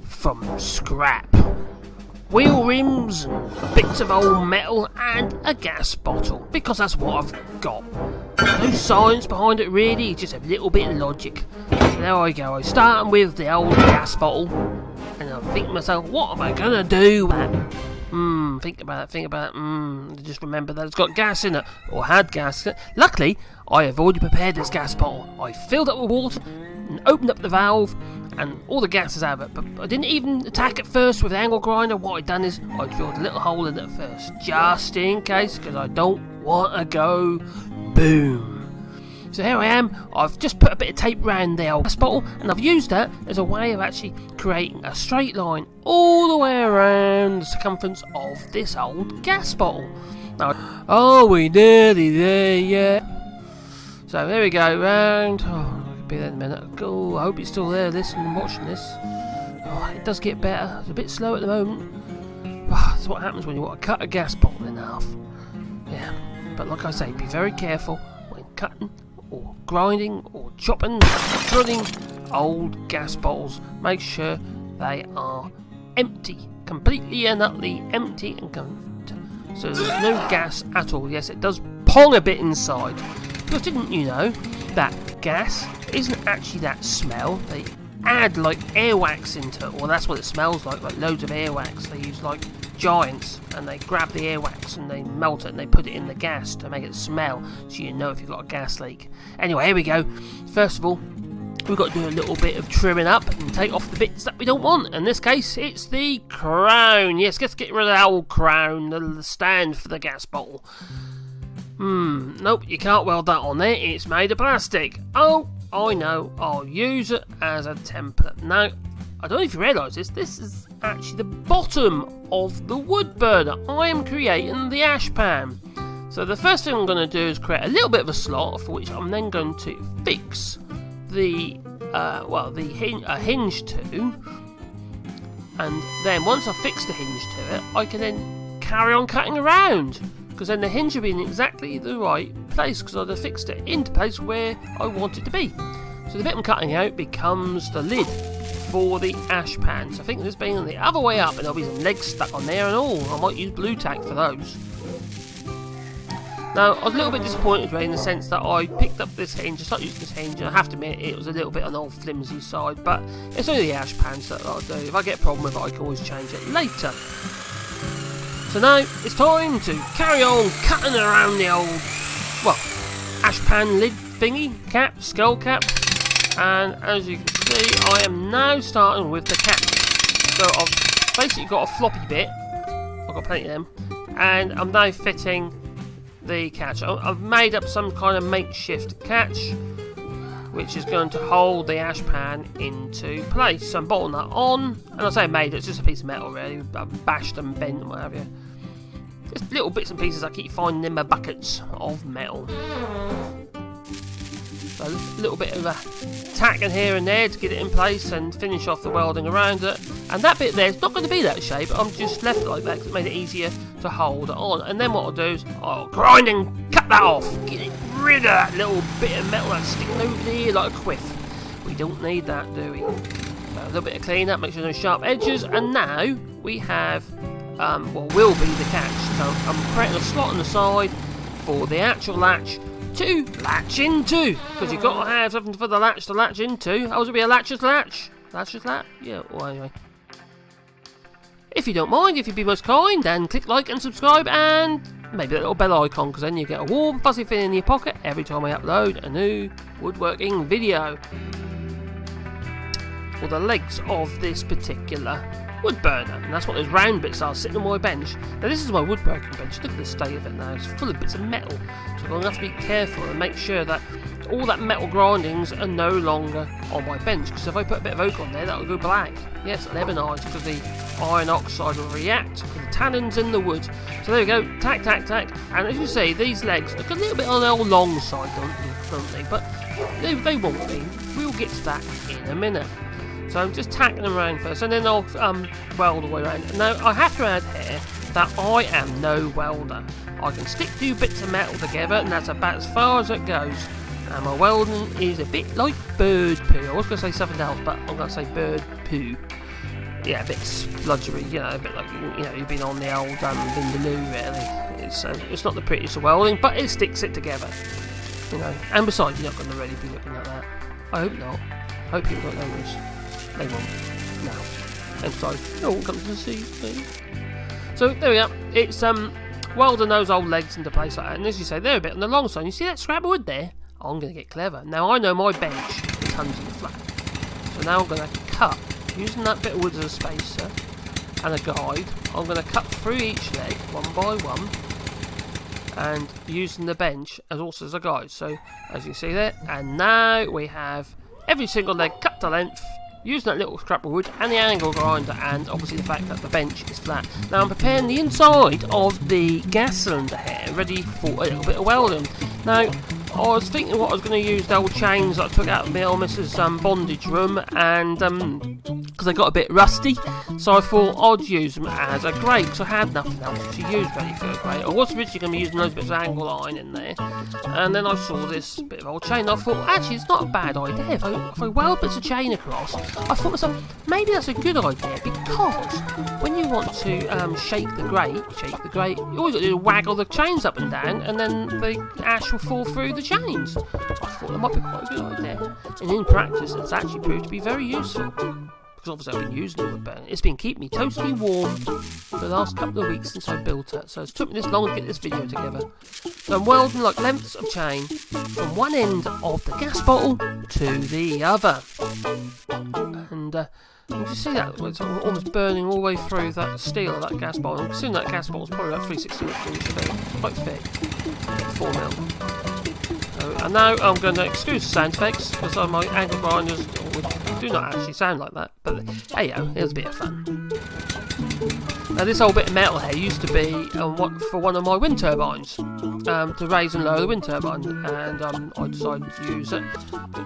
from scrap. Wheel rims, and bits of old metal, and a gas bottle, because that's what I've got. No science behind it really, just a little bit of logic. So there I go, I'm starting with the old gas bottle, and I think to myself, what am I gonna do with that? Think about it, just remember that it's got gas in it, or had gas in it. Luckily, I have already prepared this gas bottle. I filled it with water, and opened up the valve, and all the gas is out of it. But I didn't even attack it first with the angle grinder. What I'd done is I drilled a little hole in it first, just in case, because I don't want to go boom. So here I am, I've just put a bit of tape around the old gas bottle, and I've used that as a way of actually creating a straight line all the way around the circumference of this old gas bottle. Now, oh, we nearly there, yeah. So there we go, round. Oh, I could be there in a minute. Oh, I hope it's still there, listening and watching this. Oh, it does get better. It's a bit slow at the moment. Oh, that's what happens when you want to cut a gas bottle in half. Yeah, but like I say, be very careful when cutting or grinding or chopping, drilling old gas bottles. Make sure they are empty, completely and utterly empty and so there's no gas at all. Yes, it does pong a bit inside, because didn't you know that gas isn't actually that smell? They add like airwax into it, or that's what it smells like loads of airwax. They use like giants, and they grab the airwax and they melt it and they put it in the gas to make it smell, so you know if you've got a gas leak. Anyway, here we go. First of all, we've got to do a little bit of trimming up and take off the bits that we don't want. In this case, it's the crown. Yes, let's get rid of that old crown, the stand for the gas bottle. Nope, you can't weld that on there. It's made of plastic. Oh, I know. I'll use it as a template. Now, I don't know if you realise this is actually the bottom of the wood burner. I am creating the ash pan. So the first thing I'm going to do is create a little bit of a slot, for which I'm then going to fix the hinge to. And then once I've fixed the hinge to it, I can then carry on cutting around, because then the hinge will be in exactly the right place, because I've fixed it into place where I want it to be. So the bit I'm cutting out becomes the lid for the ash pan. So I think this being the other way up, and there'll be some legs stuck on there and all. I might use blue tack for those. Now, I was a little bit disappointed in the sense that I picked up this hinge, I started using this hinge, and I have to admit it was a little bit on the old flimsy side, but it's only the ash pans that I'll do. If I get a problem with it, I can always change it later. So now, it's time to carry on cutting around the old, ash pan lid thingy, cap, skull cap, and as you can see, I am now starting with the cap. So I've basically got a floppy bit, I've got plenty of them, and I'm now fitting the catch. I've made up some kind of makeshift catch, which is going to hold the ash pan into place. So I'm bolting that on, and I say made, it's just a piece of metal really. I've bashed and bent and what have you. Just little bits and pieces I keep finding in my buckets of metal. So a little bit of a tacking here and there to get it in place and finish off the welding around it. And that bit there is not going to be that shape. I'm just left it like that because it made it easier to hold it on. And then what I'll do is I'll grind and cut that off. Get rid of that little bit of metal that's sticking over there like a quiff. We don't need that, do we? So a little bit of clean up, make sure there's no sharp edges. And now we have what will be the catch. So I'm creating a slot on the side for the actual latch to latch into, because you've got to have something for the latch to latch into. How would it be a latch's latch? Latch's latch? Yeah, well anyway. If you don't mind, if you'd be most kind, then click like and subscribe, and maybe a little bell icon, because then you get a warm fuzzy feeling in your pocket every time I upload a new woodworking video. For the legs of this particular wood burner, and that's what those round bits are sitting on my bench. Now this is my woodworking bench. Look at the state of it now, it's full of bits of metal, so I'm going to have to be careful and make sure that all that metal grindings are no longer on my bench, because if I put a bit of oak on there, that'll go black. Yes, lebanized, because the iron oxide will react with the tannins in the wood. So there we go, tack, tack, tack, and as you see, these legs look a little bit on the old long side, don't they? But they won't be. We'll get to that in a minute. So I'm just tacking them around first, and then I'll weld the way around. Now, I have to add here that I am no welder. I can stick two bits of metal together, and that's about as far as it goes. And my welding is a bit like bird poo. I was going to say something else, but I'm going to say bird poo. yeah, a bit spludgery, you know, a bit like, you know, you've been on the old Vindaloo, really. It's not the prettiest of welding, but it sticks it together, you know. And besides, you're not going to really be looking at that. I hope not. I hope people don't notice. They won't. No. And besides, no one comes to see me. So there we are. It's welding those old legs into place like that. And as you say, they're a bit on the long side. You see that scrap of wood there? I'm going to get clever. Now I know my bench is 100 flat. So now I'm going to cut, using that bit of wood as a spacer and a guide, I'm going to cut through each leg one by one, and using the bench as also as a guide. So as you can see there, and now we have every single leg cut to length, using that little scrap of wood and the angle grinder, and obviously the fact that the bench is flat. Now I'm preparing the inside of the gas cylinder here, ready for a little bit of welding. Now I was thinking what I was going to use the old chains that I took out of my old Mrs. Bondage room, and because they got a bit rusty, so I thought I'd use them as a grate, because I had nothing else to use ready for a grate. I was originally going to be using those bits of angle iron in there, and then I saw this bit of old chain, and I thought, actually it's not a bad idea. If I weld bits of chain across, I thought to myself, maybe that's a good idea, because when you want to shake the grate, you always got to waggle the chains up and down, and then the ash will fall through the chains. I thought that might be quite a good idea, and in practice it's actually proved to be very useful, because obviously I've been using the wood burner. It's been keeping me totally warm for the last couple of weeks since I built it, so it's took me this long to get this video together. So I'm welding like lengths of chain from one end of the gas bottle to the other, and you can see that it's almost burning all the way through that steel of that gas bottle. I'm assuming that gas bottle is probably about 3/16 inch, it's quite thick, 4mm. And now I'm going to excuse the sound effects, because my angle grinders do not actually sound like that, but hey yo, it was a bit of fun. Now this old bit of metal here used to be for one of my wind turbines, to raise and lower the wind turbine, and I decided to use it.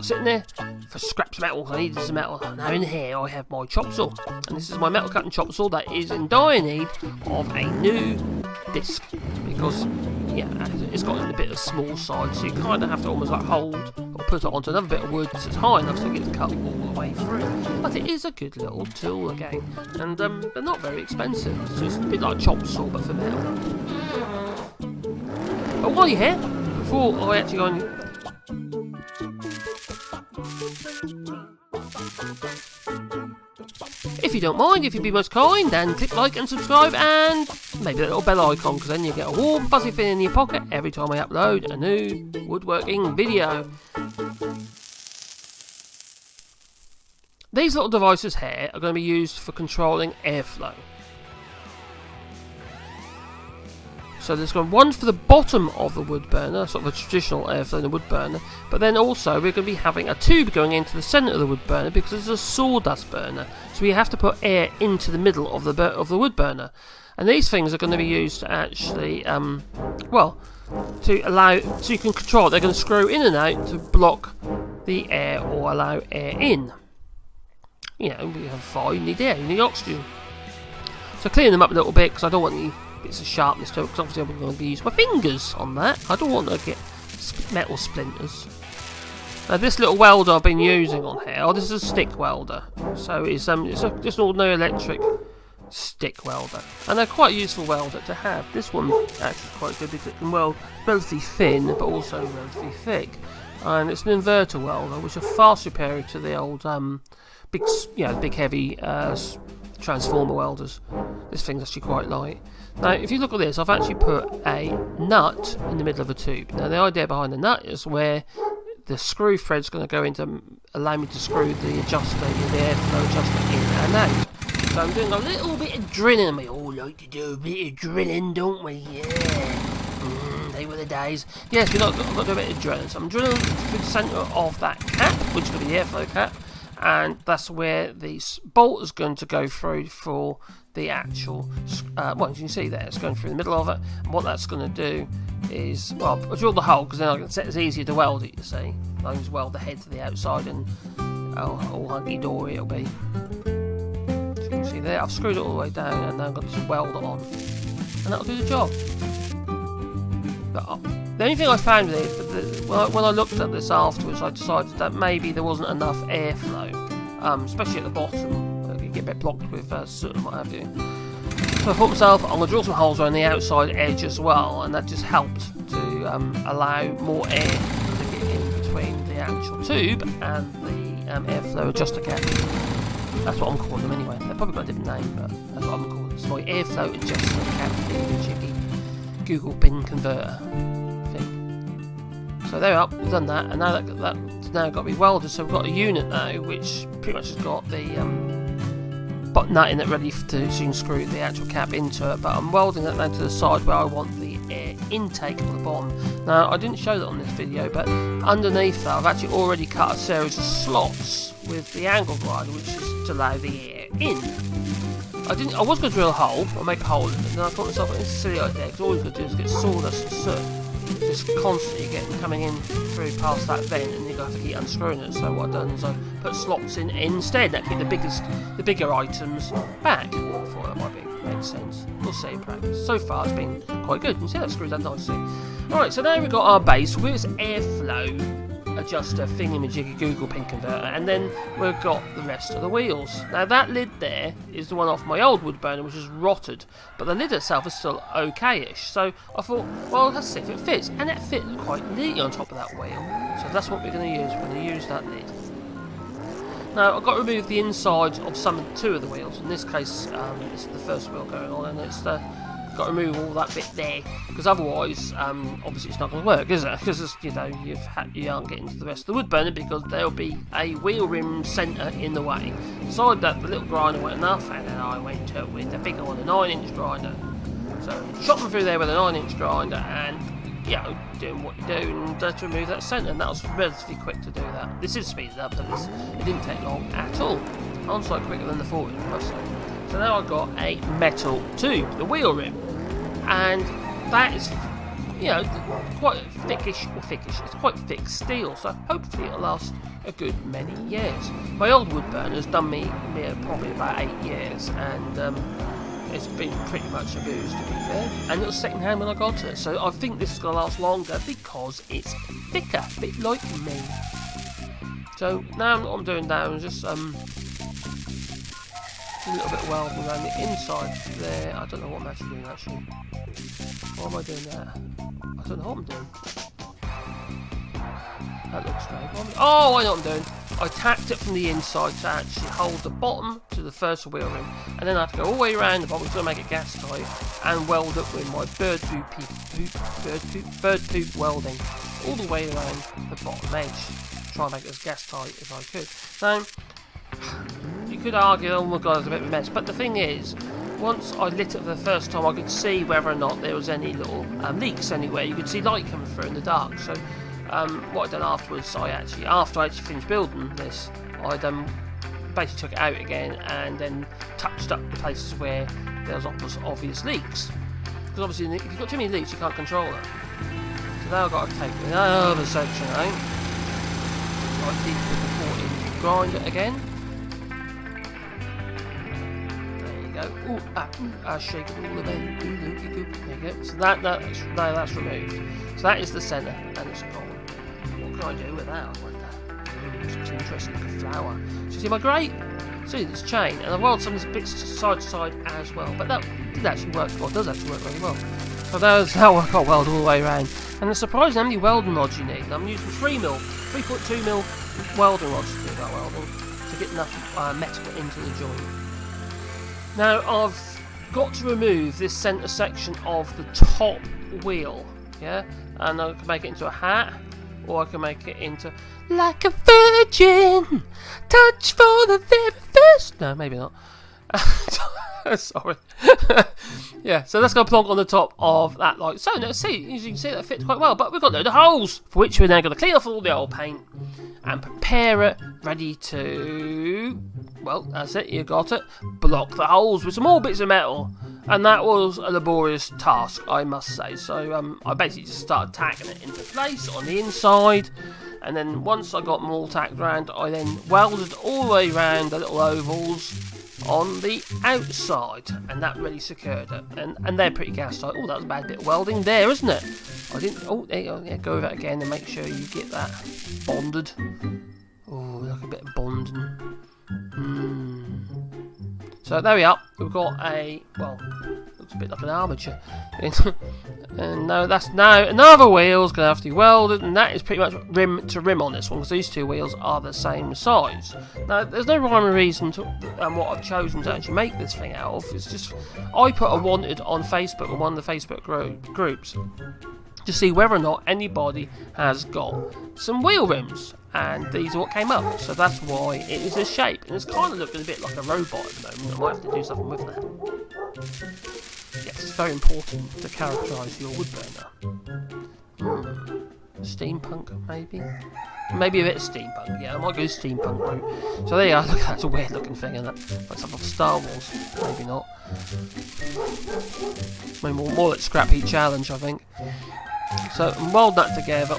Sitting there for scraps of metal, I needed some metal. Now in here I have my chop saw, and this is my metal cutting chop saw that is in dire need of a new disc, because yeah, it's got a bit of small side, so you kind of have to almost like hold or put it onto another bit of wood so it's high enough so it gets cut all the way through. But it is a good little tool again, and they're not very expensive. So it's a bit like a chop saw but for metal. But while you're here, before I actually go on, if you don't mind, if you'd be most kind, then click like and subscribe, and maybe that little bell icon, because then you get a warm fuzzy feeling in your pocket every time I upload a new woodworking video. These little devices here are going to be used for controlling airflow. So there's one for the bottom of the wood burner, sort of a traditional airflow in the wood burner, but then also we're going to be having a tube going into the centre of the wood burner, because it's a sawdust burner, so we have to put air into the middle of the wood burner. And these things are going to be used to actually, to allow, so you can control it. They're going to screw in and out to block the air or allow air in. You know, we have fire, you need air, you need oxygen. So clean them up a little bit, because I don't want any bits of sharpness to it, because obviously I'm going to be using my fingers on that. I don't want to get metal splinters. Now this little welder I've been using on here, this is a stick welder. So it's just an ordinary electric stick welder, and they're quite a useful welder to have. This one actually quite good because it can weld relatively thin but also relatively thick, and it's an inverter welder, which is far superior to the old big heavy transformer welders. This thing's actually quite light. Now if you look at this, I've actually put a nut in the middle of a tube. Now the idea behind the nut is where the screw thread's going to go in to allow me to screw the adjuster, the airflow adjuster in and out. So I'm doing a little bit of drilling. We all like to do a bit of drilling, don't we? Yeah. They were the days. Yes, we've got to do a bit of drilling. So I'm drilling through the centre of that cap, which is going to be the airflow cap, and that's where the bolt is going to go through for the actual, well, as you can see there, it's going through the middle of it, and what that's going to do is, well, I'll drill the hole, because then I can set it's easier to weld it, you see. I can just weld the head to the outside, and all hunky-dory it'll be. As you can see there, I've screwed it all the way down, and now I'm going to just weld it on, and that'll do the job. But, the only thing I found with it, when I looked at this afterwards, I decided that maybe there wasn't enough airflow, especially at the bottom. get a bit blocked with soot and what have you. So I thought to myself, I'm going to drill some holes around the outside edge as well, and that just helped to allow more air to get in between the actual tube and the airflow adjuster cap. That's what I'm calling them anyway. They've probably got a different name, but that's what I'm calling it. It's my airflow adjuster cap jiggy Google bin converter thing. So there we are, we've done that, and now that's now got to be welded. So we've got a unit now which pretty much has got the nut in it ready so you can screw the actual cap into it. But I'm welding that down to the side where I want the air intake on the bottom. Now I didn't show that on this video, but underneath that I've actually already cut a series of slots with the angle grinder, which is to allow the air in. I was going to drill a hole, or make a hole in it, and then I thought to myself, it's a silly idea, because all you've got to do is get sawdust and soot, just constantly coming in through past that vent, and you're going to have to keep unscrewing it. So what I've done is I put slots in instead, that keep the bigger items back. I thought that might make sense. We'll see in practice. So far it's been quite good. You can see that screws that nicely. Alright, so now we've got our base with this airflow adjuster thingamajiggy Google pin converter, and then we've got the rest of the wheels. Now that lid there is the one off my old wood burner, which is rotted, but the lid itself is still okay-ish. So I thought, well, let's see if it fits, and it fits quite neatly on top of that wheel. So that's what we're going to use. We're going to use that lid. Now I've got to remove the insides of two of the wheels. In this case, this is the first wheel going on, and it's got to remove all that bit there, because otherwise, obviously, it's not going to work, is it? Because you know you aren't getting to the rest of the wood burner, because there'll be a wheel rim centre in the way. Decided that the little grinder went enough, and then I went with the bigger one, a 9-inch grinder. So shot them through there with a 9-inch grinder, and doing what you do, and to remove that centre, and that was relatively quick to do that. This is speeded up, but it didn't take long at all. On site quicker than the 40, must say. So now I've got a metal tube, the wheel rim, and that is, quite thickish. It's quite thick steel, so hopefully it'll last a good many years. My old wood burner's done me probably about 8 years, and it's been pretty much abused, to be fair, and it was second hand when I got it, so I think this is going to last longer because it's thicker, a bit like me. So now what I'm doing now is just a little bit of welding around the inside there. I don't know what I'm actually doing actually. Why am I doing that? I don't know what I'm doing. That looks great. Oh, I know what I'm doing. I tacked it from the inside to actually hold the bottom to the first wheel rim, and then I have to go all the way around the bottom to make it gas tight and weld it with my bird poop welding all the way around the bottom edge. Try and make it as gas tight as I could. Now, you could argue, oh my god, it's a bit of a mess, but the thing is, once I lit it for the first time, I could see whether or not there was any little leaks anywhere. You could see light coming through in the dark. So what I'd done afterwards, after I actually finished building this, I basically took it out again and then touched up the places where there was obvious leaks. Because obviously, if you've got too many leaks, you can't control it. So now I've got to take another section out, like deep with the 4-inch grinder again. Shake it all about. There you go. So that's removed. So that is the centre, and it's gone. What can I do with that? I wonder. It's interesting, like a flower. So you see my grate? See this chain, and I've welded some of these bits side to side as well. But that did actually work. Well, it does actually work really well. So that's how I got welded all the way around. And it's surprising how many welding rods you need. And I'm using 3.2mm welding rods to do that welding to get enough metal into the joint. Now I've got to remove this centre section of the top wheel, and I can make it into a hat, or I can make it into like a virgin, touch for the very first. No, maybe not. Sorry. Yeah, so that's going to plonk on the top of that light. So now see, as you can see, that fits quite well, but we've got a load of holes, for which we're now going to clean off all the old paint and prepare it ready to, well, that's it, you got it, block the holes with some more bits of metal. And that was a laborious task, I must say. So I basically just started tacking it into place on the inside, and then once I got them all tacked around, I then welded all the way around the little ovals on the outside, and that really secured it. And they're pretty gas tight. Oh, that was a bad bit of welding there, isn't it? I didn't. Oh, there you go. Yeah, go over it again and make sure you get that bonded. Oh, like a bit of bonding. So there we are. We've got a, well, looks a bit like an armature. And now another wheel's going to have to be welded, and that is pretty much rim to rim on this one, because these two wheels are the same size. Now, there's no rhyme or reason to what I've chosen to actually make this thing out of. It's just, I put a wanted on Facebook, on one of the Facebook groups, to see whether or not anybody has got some wheel rims, and these are what came up. So that's why it is this shape, and it's kind of looking a bit like a robot at the moment. I might have to do something with that. Yes, it's very important to characterise your wood burner. Steampunk, maybe? Maybe a bit of steampunk, yeah, I might go steampunk route. So there you are, look, that's a weird looking thing, isn't it? Like something off Star Wars, maybe not. Maybe more like Scrap Heat Challenge, I think. So, weld that together.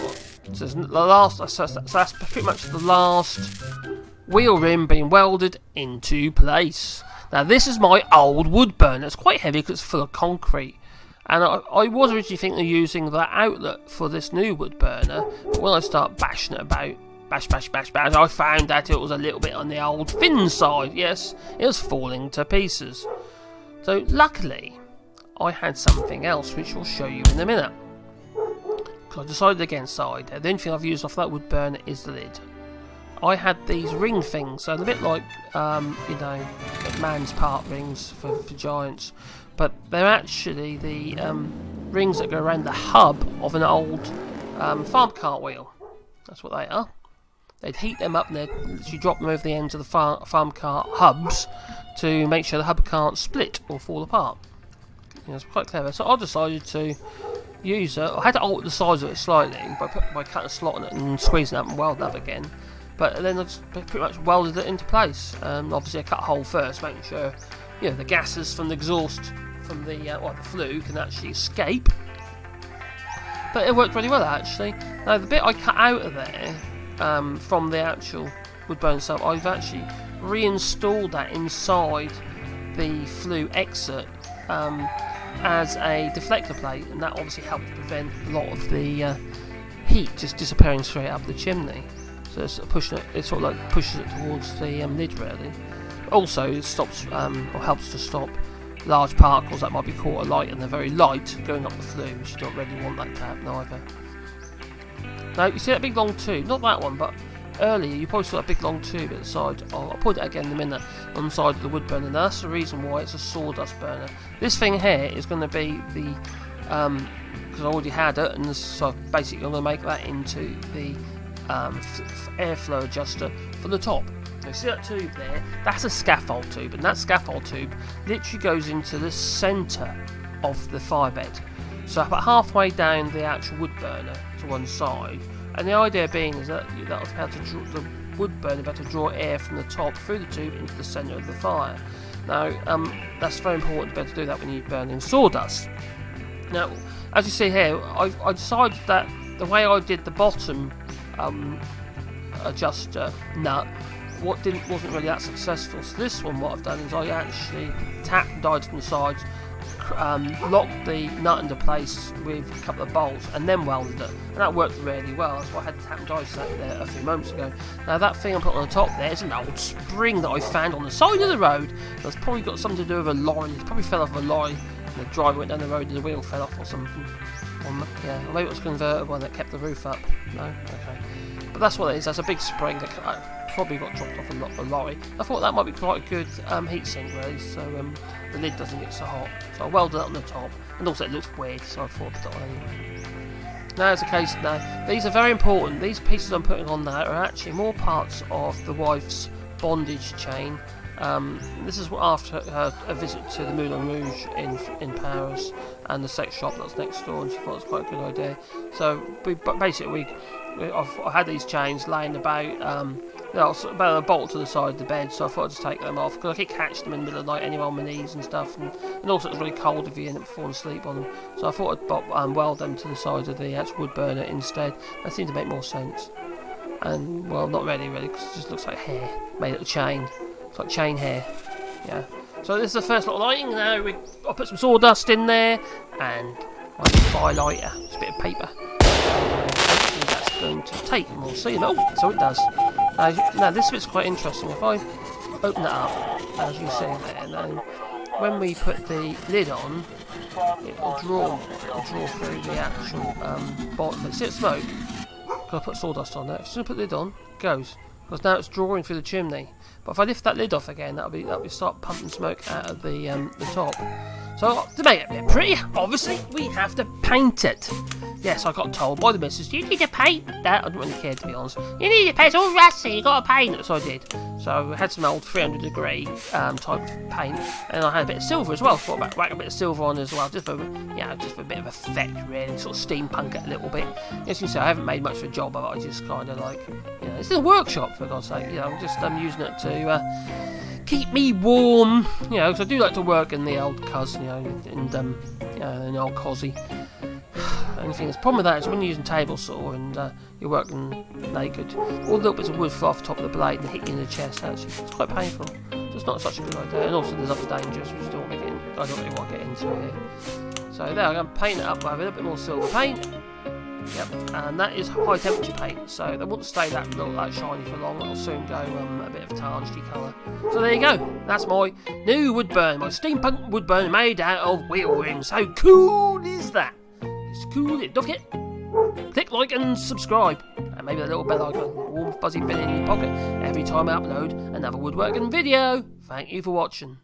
So that's pretty much the last wheel rim being welded into place. Now, this is my old wood burner. It's quite heavy because it's full of concrete. And I was originally thinking of using that outlet for this new wood burner. But when I start bashing it about, bash, I found that it was a little bit on the old thin side. Yes, it was falling to pieces. So, luckily, I had something else which I'll show you in a minute. Because I decided against the idea. The only thing I've used off that wood burner is the lid. I had these ring things, so they're a bit like, man's part rings for giants, but they're actually the rings that go around the hub of an old farm cart wheel. That's what they are. They'd heat them up and they'd literally drop them over the ends of the farm cart hubs to make sure the hub can't split or fall apart. It's quite clever. So I decided to use it. I had to alter the size of it slightly by cutting a slot in it and squeezing it up and welding it up again. But then I just pretty much welded it into place. Obviously I cut a hole first, making sure the gases from the exhaust from the flue can actually escape. But it worked really well actually. Now the bit I cut out of there from the actual wood burner itself, I've actually reinstalled that inside the flue exit as a deflector plate, and that obviously helped prevent a lot of the heat just disappearing straight up the chimney. So it's pushing it. It sort of like pushes it towards the lid really. Also, it stops or helps to stop large particles that might be caught alight and they're very light going up the flue, which you don't really want that to happen either. Now you see that big long tube, not that one, but earlier you probably saw that big long tube at the side. I'll point it again in a minute on the side of the wood burner. Now that's the reason why it's a sawdust burner. This thing here is going to be the because I already had it, and so basically I'm going to make that into the airflow adjuster for the top. Now, see that tube there? That's a scaffold tube, and that scaffold tube literally goes into the centre of the fire bed. So about halfway down the actual wood burner to one side, and the idea being is that will be able to draw, the wood burner will be able to draw air from the top through the tube into the centre of the fire. Now that's very important to be able to do that when you're burning sawdust. Now, as you see here, I decided that the way I did the bottom adjuster nut wasn't really that successful. So this one, what I've done is I actually tapped and died from the sides, locked the nut into place with a couple of bolts, and then welded it, and that worked really well. That's why I had to tap and dice that there a few moments ago. Now that thing I put on the top there is an old spring that I found on the side of the road. That's probably got something to do with a lorry. It probably fell off a lorry, and the driver went down the road and the wheel fell off or something. Yeah, or maybe it was a convertible and that kept the roof up. No? Okay. But that's what it is. That's a big spring that probably got dropped off a lorry. I thought that might be quite a good heat sink really, so the lid doesn't get so hot. So I welded it on the top, and also it looks weird, so I thought I'd put it on anyway. Now as a case, now these are very important. These pieces I'm putting on now are actually more parts of the wife's bondage chain. This is after a visit to the Moulin Rouge in Paris and the sex shop that's next door, and she thought it was quite a good idea. So I had these chains laying about, about a bolt to the side of the bed, so I thought I'd just take them off, because I could catch them in the middle of the night anyway on my knees and stuff, and also it was really cold if you end up falling asleep on them. So I thought I'd weld them to the side of the actual wood burner instead. That seemed to make more sense. And, well, not really, because it just looks like hair made of chain. It's like chain hair, yeah. So this is the first little lighting. Now I put some sawdust in there and my firelighter, just a bit of paper. Hopefully that's going to take, and we'll see. Oh, so it does. Now this bit's quite interesting. If I open it up, as you see there. And then when we put the lid on, it'll draw through the actual bottom. But see it smoke? Because I put sawdust on there. As soon as I put the lid on, it goes. Because now it's drawing through the chimney. But if I lift that lid off again, that'll be start pumping smoke out of the top. So to make it a bit prettier, obviously we have to paint it. Yes, I got told by the missus, you need to paint that. I didn't really care, to be honest. You need to paint, it's all rusty, you got to paint it. So I did. So I had some old 300 degree type of paint, and I had a bit of silver as well. So I thought whack a bit of silver on as well, just for a bit of effect, really, sort of steampunk it a little bit. As you can see, I haven't made much of a job of it. I just kind of like, it's a workshop for God's sake. I'm just using it to keep me warm, because I do like to work in the old cos, in an old cosy. Only thing, the problem with that is when you're using table saw and you're working naked, all the little bits of wood fly off the top of the blade and hit you in the chest. Actually, it's quite painful. So it's not such a good idea. And also, there's other dangers which I don't really want to get into here. So there, I'm going to paint it up with a little bit more silver paint. Yep, and that is high temperature paint, so they won't stay that shiny for long. It'll soon go a bit of a tarnishy colour. So there you go. That's my new wood burn, my steampunk wood burn made out of wheel rims. How cool is that? It's cool. Don't forget, click like and subscribe, and maybe that little bell icon, a warm fuzzy feeling in your pocket every time I upload another woodworking video. Thank you for watching.